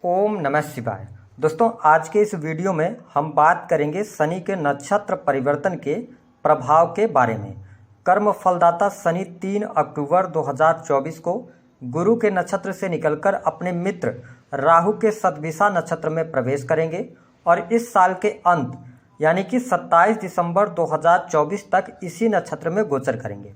ओम नमः शिवाय। दोस्तों, आज के इस वीडियो में हम बात करेंगे शनि के नक्षत्र परिवर्तन के प्रभाव के बारे में। कर्म फलदाता शनि 3 अक्टूबर 2024 को गुरु के नक्षत्र से निकलकर अपने मित्र राहु के सतभिषा नक्षत्र में प्रवेश करेंगे और इस साल के अंत यानी कि 27 दिसंबर 2024 तक इसी नक्षत्र में गोचर करेंगे।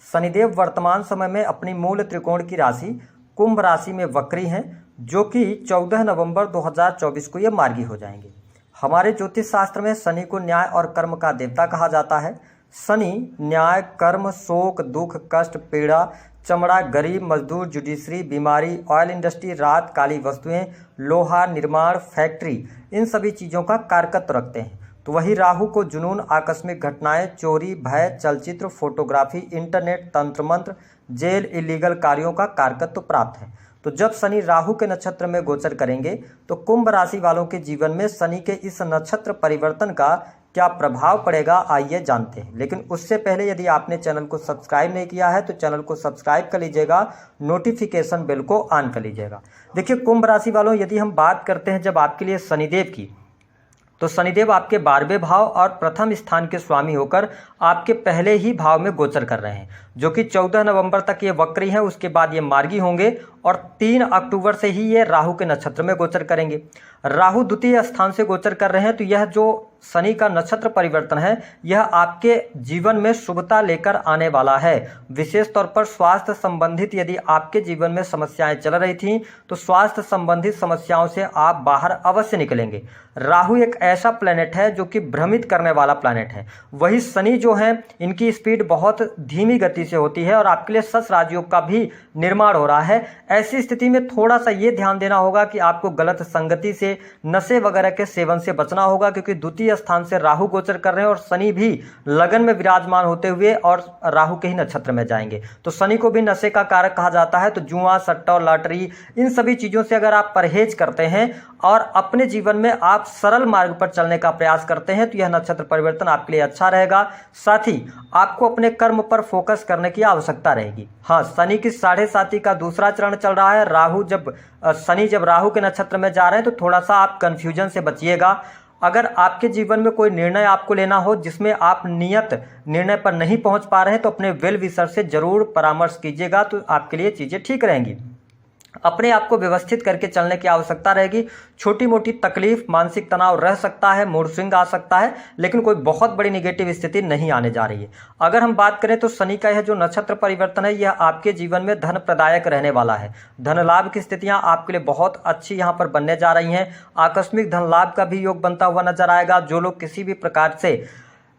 शनिदेव वर्तमान समय में अपनी मूल त्रिकोण की राशि कुंभ राशि में वक्री हैं, जो कि 14 नवंबर 2024 को ये मार्गी हो जाएंगे। हमारे ज्योतिष शास्त्र में शनि को न्याय और कर्म का देवता कहा जाता है। शनि न्याय, कर्म, शोक, दुख, कष्ट, पीड़ा, चमड़ा, गरीब, मजदूर, जुडिशरी, बीमारी, ऑयल इंडस्ट्री, रात, काली वस्तुएं, लोहा, निर्माण, फैक्ट्री, इन सभी चीज़ों का कारकत्व रखते हैं। तो वही राहु को जुनून, आकस्मिक घटनाएं, चोरी, भय, चलचित्र, फोटोग्राफी, इंटरनेट, तंत्र मंत्र, जेल, इलीगल कार्यों का कारकत्व प्राप्त है। तो जब शनि राहु के नक्षत्र में गोचर करेंगे तो कुंभ राशि वालों के जीवन में शनि के इस नक्षत्र परिवर्तन का क्या प्रभाव पड़ेगा, आइए जानते हैं। लेकिन उससे पहले यदि आपने चैनल को सब्सक्राइब नहीं किया है तो चैनल को सब्सक्राइब कर लीजिएगा, नोटिफिकेशन बेल को ऑन कर लीजिएगा। देखिए, कुंभ राशि वालों, यदि हम बात करते हैं जब आपके लिए शनिदेव की, तो शनिदेव आपके 12वें भाव और प्रथम स्थान के स्वामी होकर आपके पहले ही भाव में गोचर कर रहे हैं, जो कि 14 नवंबर तक ये वक्री हैं। उसके बाद ये मार्गी होंगे और 3 अक्टूबर से ही ये राहु के नक्षत्र में गोचर करेंगे। राहु द्वितीय स्थान से गोचर कर रहे हैं, तो यह जो शनि का नक्षत्र परिवर्तन है यह आपके जीवन में शुभता लेकर आने वाला है। विशेष तौर पर स्वास्थ्य संबंधित यदि आपके जीवन में समस्याएं चल रही थी तो स्वास्थ्य संबंधित समस्याओं से आप बाहर अवश्य निकलेंगे। राहु एक ऐसा प्लैनेट है जो कि भ्रमित करने वाला प्लैनेट है। वही शनि जो है, इनकी स्पीड बहुत धीमी गति से होती है और आपके लिए सस राजयोग का भी निर्माण हो रहा है। ऐसी स्थिति में थोड़ा सा ये ध्यान देना होगा कि आपको गलत संगति से, नशे वगैरह के सेवन से बचना होगा, क्योंकि द्वितीय स्थान से राहु गोचर कर रहे हैं और शनि भी लगन में विराजमान होते हुए और राहु के ही नक्षत्र में जाएंगे। तो शनि को भी नशे का कारक कहा जाता है। तो जुआ, सट्टा, लॉटरी, इन सभी चीजों से अगर आप परहेज करते हैं और अपने जीवन में आप सरल मार्ग पर चलने का प्रयास करते हैं तो यह नक्षत्र परिवर्तन आपके लिए अच्छा रहेगा। साथ ही आपको अपने कर्म पर फोकस करने की आवश्यकता रहेगी। हाँ, शनि की 7.5 का दूसरा चरण चल रहा है। शनि जब राहु के नक्षत्र में जा रहे हैं तो थोड़ा सा आप कंफ्यूजन से बचिएगा। अगर आपके जीवन में कोई निर्णय आपको लेना हो जिसमें आप नियत निर्णय पर नहीं पहुंच पा रहे हैं तो अपने वेल विशर से जरूर परामर्श कीजिएगा, तो आपके लिए चीजें ठीक रहेंगी। अपने आप को व्यवस्थित करके चलने की आवश्यकता रहेगी। छोटी मोटी तकलीफ, मानसिक तनाव रह सकता है, मूड स्विंग आ सकता है, लेकिन कोई बहुत बड़ी नेगेटिव स्थिति नहीं आने जा रही है। अगर हम बात करें तो शनि का यह जो नक्षत्र परिवर्तन है यह आपके जीवन में धन प्रदायक रहने वाला है। धन लाभ की स्थितियां आपके लिए बहुत अच्छी यहाँ पर बनने जा रही हैं। आकस्मिक धन लाभ का भी योग बनता हुआ नजर आएगा। जो लोग किसी भी प्रकार से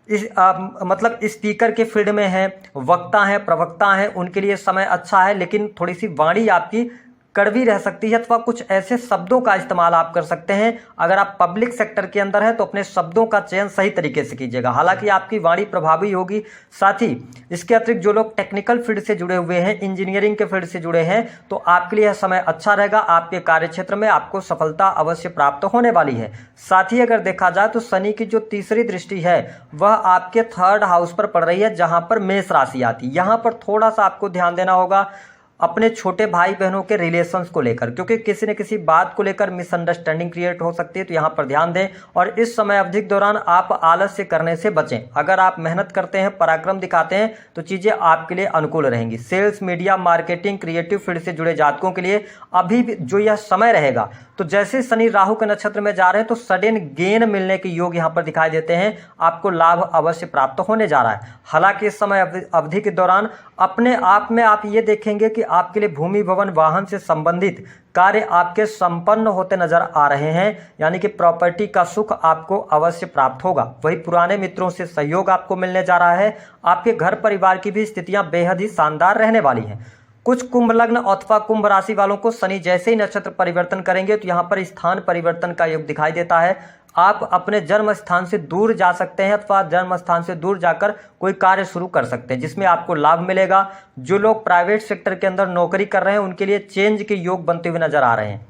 मतलब स्पीकर के फील्ड में हैं, वक्ता हैं, प्रवक्ता हैं, उनके लिए समय अच्छा है, लेकिन थोड़ी सी वाणी आपकी कड़वी रह सकती है अथवा कुछ ऐसे शब्दों का इस्तेमाल आप कर सकते हैं। अगर आप पब्लिक सेक्टर के अंदर हैं तो अपने शब्दों का चयन सही तरीके से कीजिएगा, हालांकि आपकी वाणी प्रभावी होगी। साथ ही इसके अतिरिक्त जो लोग टेक्निकल फील्ड से जुड़े हुए हैं, इंजीनियरिंग के फील्ड से जुड़े हैं, तो आपके लिए यह समय अच्छा रहेगा। आपके कार्य क्षेत्र में आपको सफलता अवश्य प्राप्त होने वाली है। साथ ही अगर देखा जाए तो शनि की जो तीसरी दृष्टि है वह आपके 3rd हाउस पर पड़ रही है, जहां पर मेष राशि आती है। यहां पर थोड़ा सा आपको ध्यान देना होगा अपने छोटे भाई बहनों के रिलेशंस को लेकर, क्योंकि किसी न किसी बात को लेकर मिसअंडरस्टैंडिंग क्रिएट हो सकती है, तो यहाँ पर ध्यान दें। और इस समय अवधि के दौरान आप आलस्य करने से बचें। अगर आप मेहनत करते हैं, पराक्रम दिखाते हैं तो चीज़ें आपके लिए अनुकूल रहेंगी। Sales, media, marketing, creative field से जुड़े जातकों के लिए अभी भी जो यह समय रहेगा, तो जैसे शनि राहु के नक्षत्र में जा रहे हैं तो सडन गेन मिलने के योग यहाँ पर दिखाई देते हैं। आपको लाभ अवश्य प्राप्त होने जा रहा है। हालांकि इस समय अवधि के दौरान अपने आप में आप ये देखेंगे कि आपके लिए भूमि, भवन, वाहन से संबंधित कार्य आपके संपन्न होते नजर आ रहे हैं, यानी कि प्रॉपर्टी का सुख आपको अवश्य प्राप्त होगा। वही पुराने मित्रों से सहयोग आपको मिलने जा रहा है। आपके घर परिवार की भी स्थितियां बेहद ही शानदार रहने वाली हैं। कुछ कुंभ लग्न अथवा कुंभ राशि वालों को शनि जैसे ही नक्षत्र परिवर्तन करेंगे तो यहाँ पर स्थान परिवर्तन का योग दिखाई देता है। आप अपने जन्म स्थान से दूर जा सकते हैं अथवा जन्म स्थान से दूर जाकर कोई कार्य शुरू कर सकते हैं जिसमें आपको लाभ मिलेगा। जो लोग प्राइवेट सेक्टर के अंदर नौकरी कर रहे हैं उनके लिए चेंज के योग बनते हुए नजर आ रहे हैं।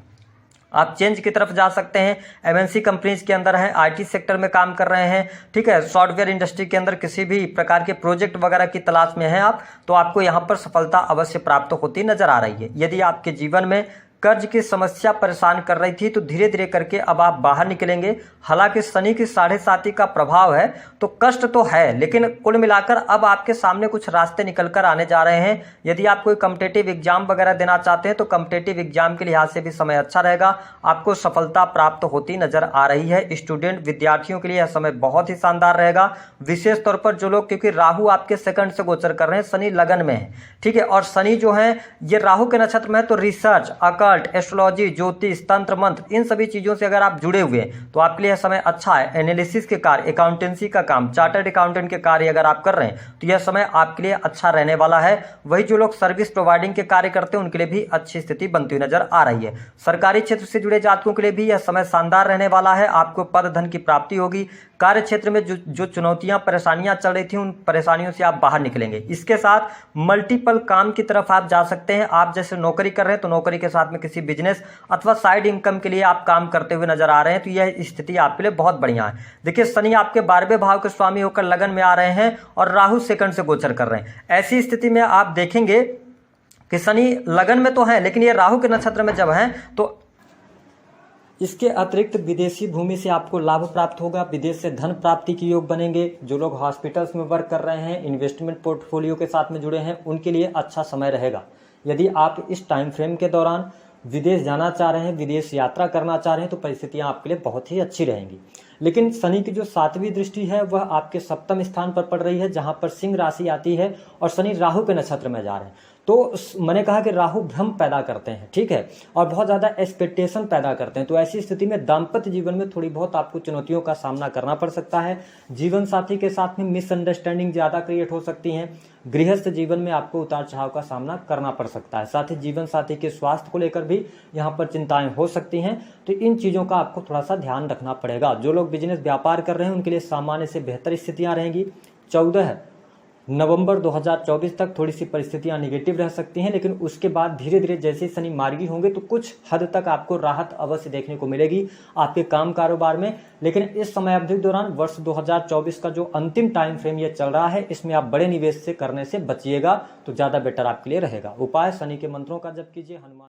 आप चेंज की तरफ जा सकते हैं। एमएनसी कंपनीज के अंदर हैं, आईटी सेक्टर में काम कर रहे हैं, ठीक है, सॉफ्टवेयर इंडस्ट्री के अंदर किसी भी प्रकार के प्रोजेक्ट वगैरह की तलाश में हैं आप, तो आपको यहाँ पर सफलता अवश्य प्राप्त होती नजर आ रही है। यदि आपके जीवन में कर्ज की समस्या परेशान कर रही थी, तो धीरे धीरे करके अब आप बाहर निकलेंगे। हालांकि शनि की 7.5 का प्रभाव है तो कष्ट तो है, लेकिन कुल मिलाकर अब आपके सामने कुछ रास्ते निकल कर आने जा रहे हैं। यदि आप कोई कॉम्पिटिटिव एग्जाम वगैरह देना चाहते हैं तो कॉम्पिटिटिव एग्जाम के लिहाज से भी समय अच्छा रहेगा, आपको सफलता प्राप्त होती नजर आ रही है। स्टूडेंट विद्यार्थियों के लिए यह समय बहुत ही शानदार रहेगा, विशेष तौर पर जो लोग, क्योंकि राहु आपके सेकंड से गोचर कर रहे हैं, शनि लगन में है, ठीक है। और शनि जो है ये राहु के नक्षत्र में है, तो रिसर्च, अकल्ट, एस्ट्रोलॉजी, ज्योतिष, तंत्र मंत्र, इन सभी चीजों से अगर आप जुड़े हुए हैं तो आपके लिए समय अच्छा है। एनालिसिस के कार्य, अकाउंटेंसी का काम, चार्टर्ड अकाउंटेंट के कार्य अगर आप कर रहे हैं तो यह समय आपके लिए अच्छा रहने वाला है। वही जो लोग सर्विस प्रोवाइडिंग के कार्य करते हैं उनके लिए भी अच्छी स्थिति बनती हुई नजर आ रही है। सरकारी क्षेत्र से जुड़े जातकों के लिए भी यह समय शानदार रहने वाला है, आपको पद धन की प्राप्ति होगी। कार्य क्षेत्र में जो चुनौतियां, परेशानियां चल रही थी, उन परेशानियों से आप बाहर निकलेंगे। इसके साथ मल्टीपल काम की तरफ आप जा सकते हैं। आप जैसे नौकरी कर रहे हैं तो नौकरी के साथ में किसी बिजनेस अथवा साइड इनकम के लिए आप काम करते हुए नजर आ रहे हैं, तो यह स्थिति आपके लिए बहुत बढ़िया है। देखिए, शनि आपके 12वें भाव के स्वामी होकर लगन में आ रहे हैं और राहु सेकंड से गोचर कर रहे हैं। ऐसी स्थिति में आप देखेंगे कि शनि लगन में तो है, लेकिन ये राहु के नक्षत्र में जब है तो इसके अतिरिक्त विदेशी भूमि से आपको लाभ प्राप्त होगा, विदेश से धन प्राप्ति के योग बनेंगे। जो लोग हॉस्पिटल्स में वर्क कर रहे हैं, इन्वेस्टमेंट पोर्टफोलियो के साथ में जुड़े हैं, उनके लिए अच्छा समय रहेगा। यदि आप इस टाइम फ्रेम के दौरान विदेश जाना चाह रहे हैं, विदेश यात्रा करना चाह रहे हैं, तो परिस्थितियां आपके लिए बहुत ही अच्छी रहेंगी। लेकिन शनि की जो 7वीं दृष्टि है वह आपके 7वें स्थान पर पड़ रही है, जहां पर सिंह राशि आती है और शनि राहु के नक्षत्र में जा रहे हैं। तो मैंने कहा कि राहु भ्रम पैदा करते हैं, ठीक है, और बहुत ज़्यादा एक्सपेक्टेशन पैदा करते हैं। तो ऐसी स्थिति में दाम्पत्य जीवन में थोड़ी बहुत आपको चुनौतियों का सामना करना पड़ सकता है। जीवन साथी के साथ में मिसअंडरस्टैंडिंग ज़्यादा क्रिएट हो सकती हैं। गृहस्थ जीवन में आपको उतार चढ़ाव का सामना करना पड़ सकता है। साथ ही जीवन साथी के स्वास्थ्य को लेकर भी यहाँ पर चिंताएं हो सकती हैं, तो इन चीज़ों का आपको थोड़ा सा ध्यान रखना पड़ेगा। जो लोग बिजनेस व्यापार कर रहे हैं उनके लिए सामान्य से बेहतर स्थितियाँ रहेंगी। 14 नवंबर 2024 तक थोड़ी सी परिस्थितियां नेगेटिव रह सकती हैं, लेकिन उसके बाद धीरे धीरे जैसे ही शनि मार्गी होंगे तो कुछ हद तक आपको राहत अवश्य देखने को मिलेगी आपके काम कारोबार में। लेकिन इस समय अवधि के दौरान वर्ष 2024 का जो अंतिम टाइम फ्रेम ये चल रहा है, इसमें आप बड़े निवेश से करने से बचिएगा तो ज़्यादा बेटर आपके लिए रहेगा। उपाय शनि के मंत्रों का जप कीजिए। हनुमान